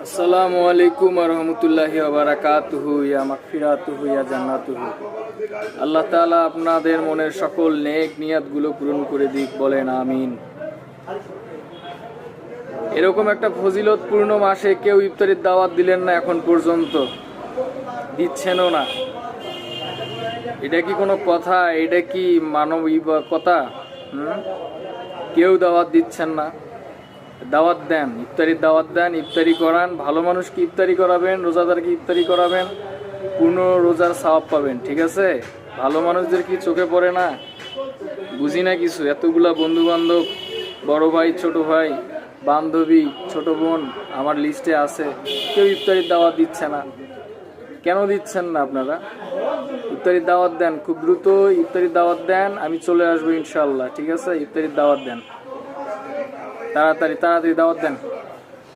আসসালামু আলাইকুম রহমতুল্লাহি বারাকাতুহু ইয়া মাগফিরাতুহু ইয়া জান্নাতুহু। আল্লাহ তাআলা আপনাদের মনের সকল নেক নিয়াতগুলো পূরণ করে দিক, বলেন আমিন। এরকম একটা ফজিলতপূর্ণ মাসে কেউ ইফতারির দাওয়াত দিলেন না, এখন পর্যন্ত দিচ্ছেনও না। এটা কি কোনো কথা? এটা কি মানবিকতা? কেউ দাওয়াত দিচ্ছেন না। দাওয়াত দেন, ইফতারির দাওয়াত দেন, ইফতারি করান। ভালো মানুষকে ইফতারি করাবেন, রোজাদারকে ইফতারি করাবেন, পূর্ণ রোজার সওয়াব পাবেন। ঠিক আছে? ভালো মানুষদের কি চোখে পড়ে না? বুঝি না কিছু। এতগুলা বন্ধু বান্ধব, বড় ভাই, ছোট ভাই, বান্ধবী, ছোট বোন আমার লিস্টে আছে, কেউ ইফতারির দাওয়াত দিচ্ছে না। কেন দিচ্ছেন না আপনারা? ইফতারির দাওয়াত দেন, খুব দ্রুত ইফতারির দাওয়াত দেন। আমি চলে আসবো ইনশাল্লাহ। ঠিক আছে? ইফতারির দাওয়াত দেন, তাড়াতাড়ি তাড়াতাড়ি দাওয়াত দেন।